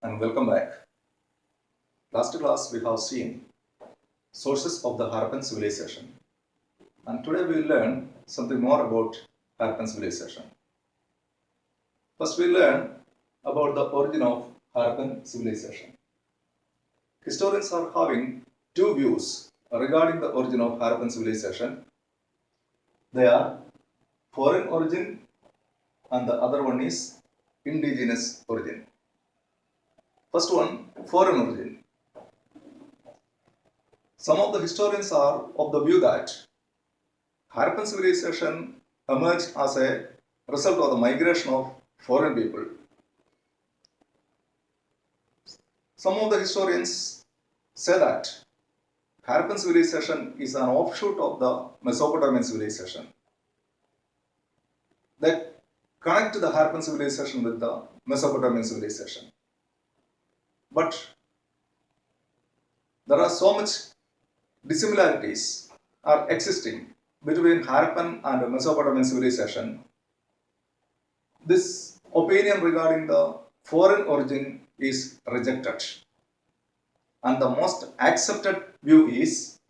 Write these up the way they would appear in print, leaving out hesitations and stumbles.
and welcome back. Last class we have seen sources of the Harappan civilization, and today we will learn something more about Harappan civilization. First we learn about the origin of Harappan civilization. Historians are having two views regarding the origin of Harappan civilization. They are foreign origin and the other one is indigenous origin. First one, foreign origin. Some of the historians are of the view that Harappan civilization emerged as a result of the migration of foreign people. Some of the historians say that Harappan civilization is an offshoot of the Mesopotamian civilization. They connect the Harappan civilization with the Mesopotamian civilization. But there are so much dissimilarities are existing between Harappan and Mesopotamian civilization. This opinion regarding the foreign origin is rejected, and the most accepted view is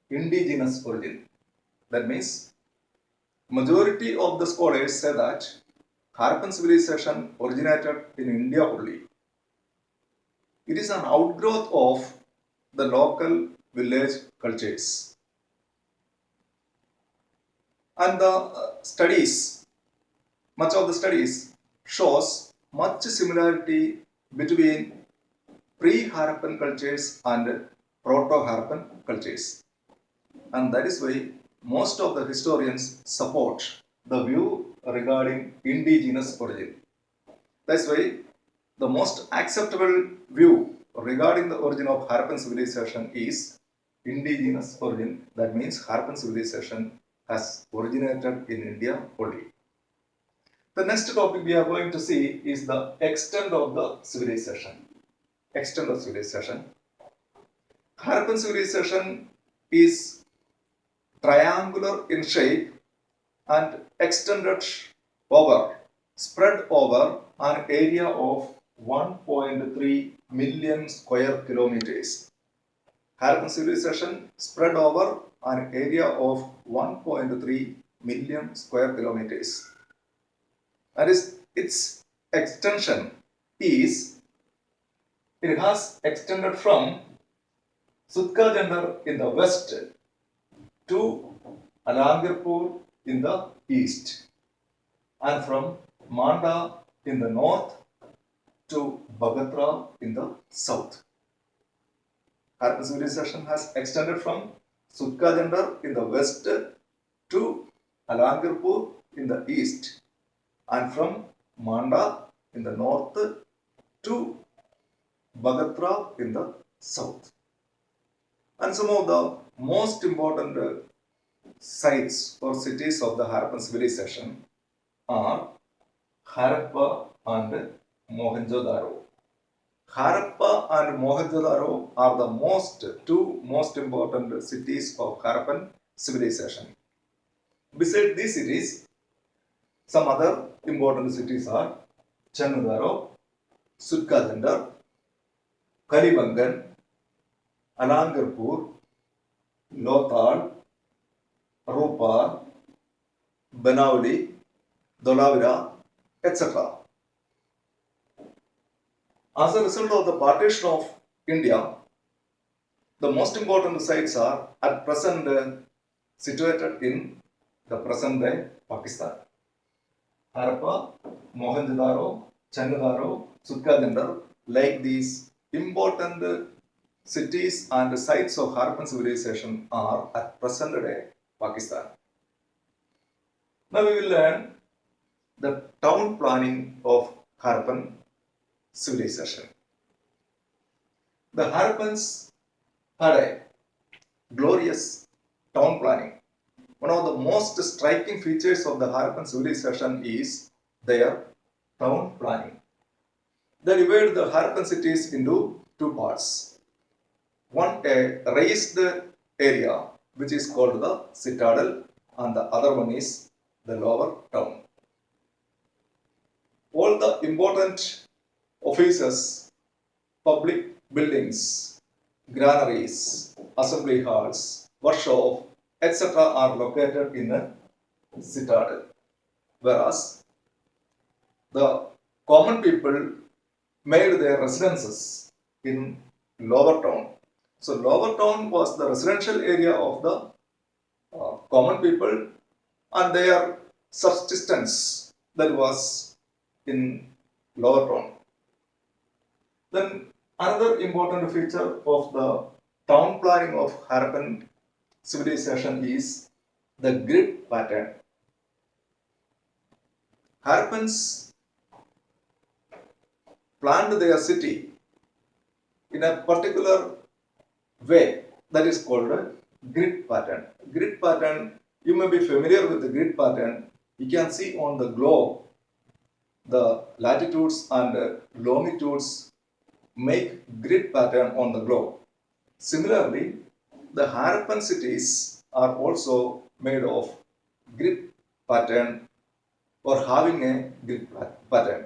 indigenous origin. That means majority of the scholars say that Harappan civilization originated in India only. It is an outgrowth of the local village cultures. And the studies, much of the studies shows much similarity between pre-Harappan cultures and proto-Harappan cultures. And that is why most of the historians support the view regarding indigenous origin. That's why the most acceptable view regarding the origin of Harappan civilization is indigenous origin. That means Harappan civilization has originated in India only. The next topic we are going to see is the extent of the civilization. Extent of civilization. Harappan civilization is triangular in shape and spread over an area of 1.3 million square kilometers. Harappan civilization spread over an area of 1.3 million square kilometers. That is, its extension is, it has extended from Sutkajandar in the west to Alangarpur in the east, and from Manda in the north to Bagatra in the south. Harappan civilization has extended from Sutkajandar in the west to Alangarpur in the east, and from Manda in the north to Bagatra in the south. And some of the most important sites or cities of the Harappan civilization are Harappa and Mohenjo-daro. Harappa and Mohenjo-daro are the two most important cities of Harappan civilization. Besides these cities, some other important cities are Channudaro, Sutkajandar, Kalibangan, Alangarpur, Lothal, Ropar, Banavali, Dolavira, etc. As a result of the partition of India, the most important sites are at present situated in the present day Pakistan. Harappa, Mohenjo-daro, Channudaro, Sutkajandar, like these important cities and sites of Harappan civilization are at present day Pakistan. Now we will learn the town planning of Harappan civilization. The Harappans had a glorious town planning. One of the most striking features of the Harappan civilization is their town planning. They divided the Harappan cities into two parts. One, a raised area which is called the citadel, and the other one is the lower town. All the important offices public buildings, granaries, assembly halls, workshop, etc. are located in a citadel. Whereas the common people made their residences in lower town. So lower town was the residential area of the common people and their subsistence that was in lower town. Then another important feature of the town planning of Harappan civilization is the grid pattern. Harappans planned their city in a particular way that is called a grid pattern. Grid pattern, you may be familiar with the grid pattern. You can see on the globe the latitudes and longitudes make grid pattern on the globe. Similarly, the Harappan cities are also made of grid pattern or having a grid pattern.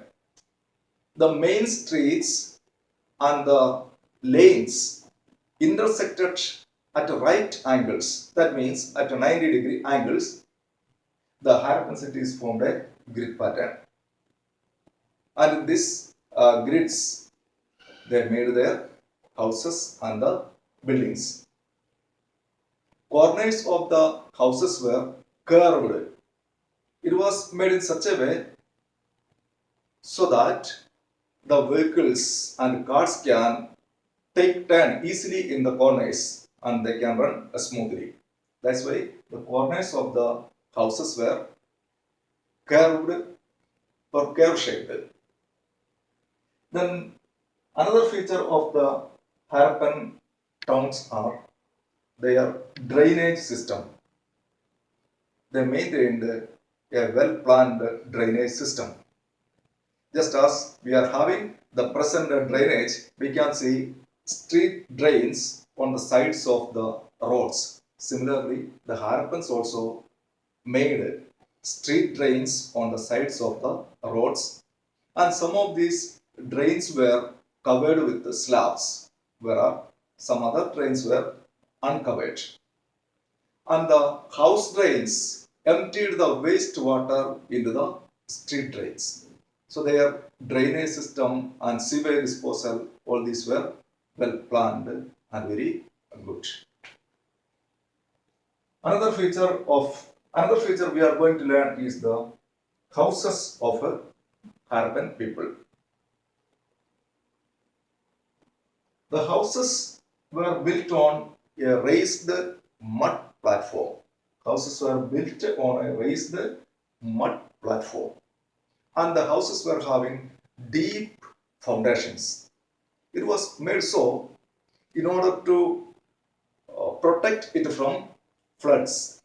The main streets and the lanes intersected at right angles. That means at 90-degree angles, the Harappan cities formed a grid pattern. And in this grids, they made their houses and the buildings. Corners of the houses were curved. It was made in such a way so that the vehicles and cars can take turn easily in the corners and they can run smoothly. That's why the corners of the houses were curved or curve shaped. Then another feature of the Harappan towns are their drainage system. They maintained a well planned drainage system. Just as we are having the present drainage, we can see street drains on the sides of the roads. Similarly, the Harappans also made street drains on the sides of the roads, and some of these drains were covered with slabs, whereas some other drains were uncovered. And the house drains emptied the wastewater into the street drains. So their drainage system and sewage disposal, all these were well planned and very good. Another feature we are going to learn is the houses of Harappan people. The houses were built on a raised mud platform. Houses were built on a raised mud platform. And the houses were having deep foundations. It was made so in order to protect it from floods.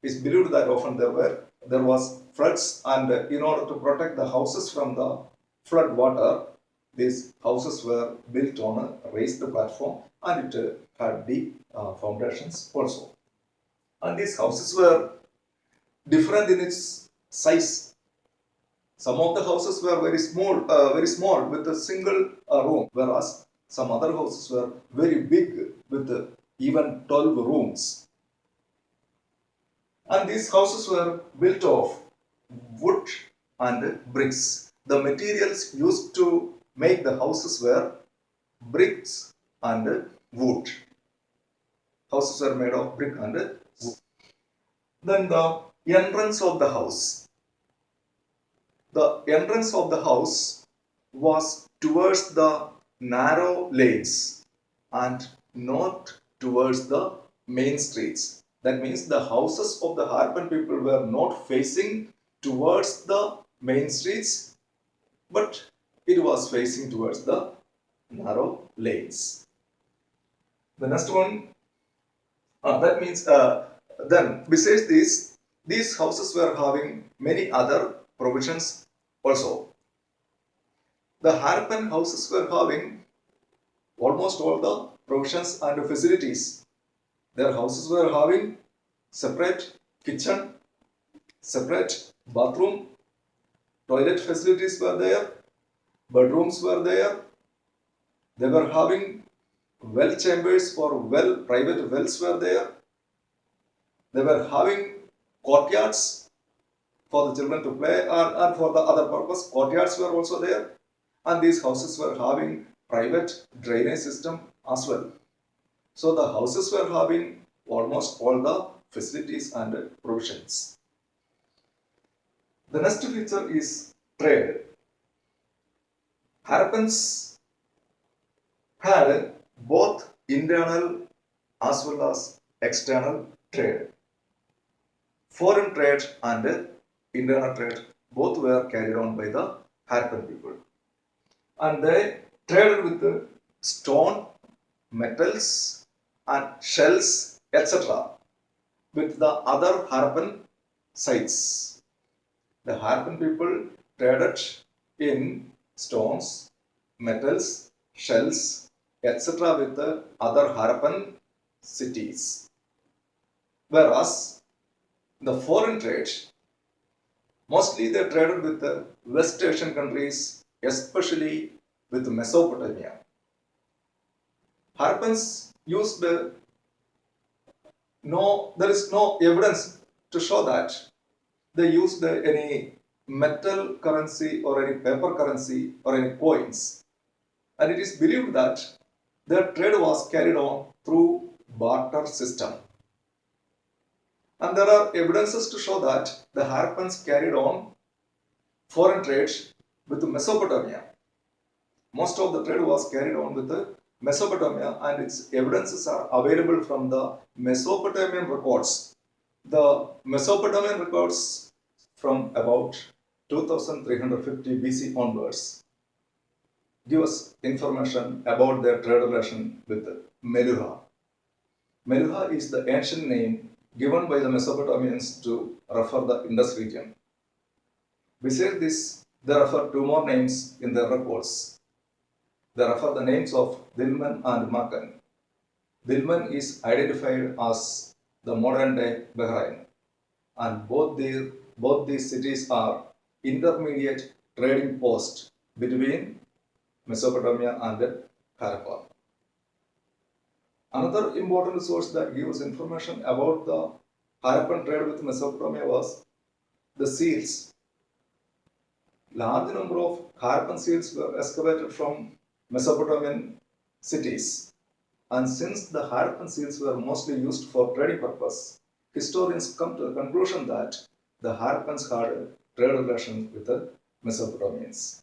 It's believed that often there was floods, and in order to protect the houses from the flood water, these houses were built on a raised platform, and it had deep foundations also. And these houses were different in its size. Some of the houses were very small with a single room, whereas some other houses were very big with even 12 rooms. And these houses were built of wood and bricks. The materials used to make the houses were bricks and wood. Houses were made of brick and wood. Then the entrance of the house. The entrance of the house was towards the narrow lanes and not towards the main streets. That means the houses of the Harappan people were not facing towards the main streets, but it was facing towards the narrow lanes. The next one, that means then besides this, these houses were having many other provisions also. The Harappan houses were having almost all the provisions and facilities. Their houses were having separate kitchen, separate bathroom, toilet facilities were there, bedrooms were there, They were having well chambers for private wells were there. They were having courtyards for the children to play and for the other purpose. Courtyards were also there, and these houses were having private drainage system as well. So the houses were having almost all the facilities and provisions. The next feature is trade. Harappans had both internal as well as external trade. Foreign trade and internal trade both were carried on by the Harappan people. And they traded with the stone, metals and shells, etc. with the other Harappan sites. The Harappan people traded in stones, metals, shells, etc. with the other Harappan cities. Whereas the foreign trade, mostly they traded with the West Asian countries, especially with Mesopotamia. Harappans used there is no evidence to show that they used any metal currency or any paper currency or any coins. And it is believed that their trade was carried on through barter system. And there are evidences to show that the Harappans carried on foreign trade with Mesopotamia. Most of the trade was carried on with Mesopotamia, and its evidences are available from the Mesopotamian records. The Mesopotamian records from about 2350 BC onwards give us information about their trade relation with Meluha. Meluha is the ancient name given by the Mesopotamians to refer the Indus region. Besides this, they refer two more names in their records. They refer the names of Dilmun and Makan. Dilmun is identified as the modern day Bahrain, and both these cities are intermediate trading posts between Mesopotamia and Harappa. Another important source that gives information about the Harappan trade with Mesopotamia was the seals. Large number of Harappan seals were excavated from Mesopotamian cities, and since the Harappan seals were mostly used for trading purpose, historians come to the conclusion that the Harappans had trade relations with the Mesopotamians.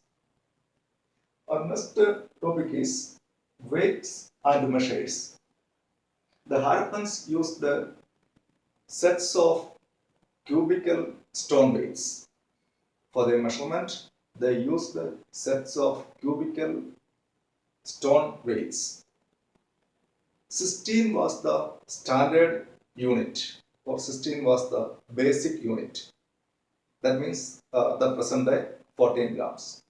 Our next topic is weights and measures. The Harappans used the sets of cubical stone weights. For their measurement, they used the sets of cubical stone weights. 16 was the standard unit, or 16 was the basic unit. That means the present day 14 grams.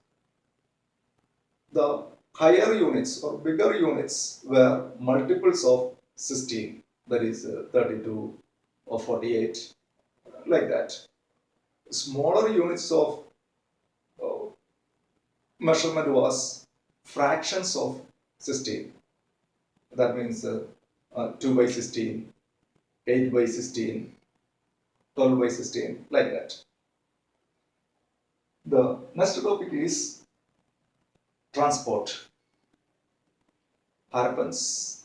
The higher units or bigger units were multiples of 16, that is 32 or 48, like that. Smaller units of measurement was fractions of 16. That means 2 by 16, 8 by 16, 12 by 16, like that. The next topic is transport. Harappans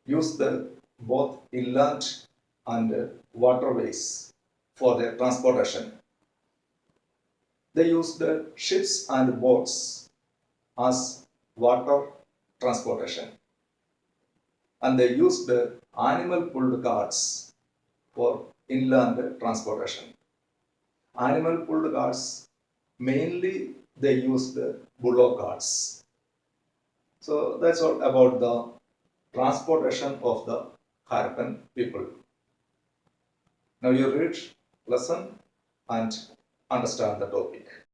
used both inland and waterways for their transportation. They used ships and boats as water transportation, and they used animal pulled carts for inland transportation. Animal pulled carts, mainly they used bullock carts. So that's all about the transportation of the Harappan people. Now you read lesson and understand the topic.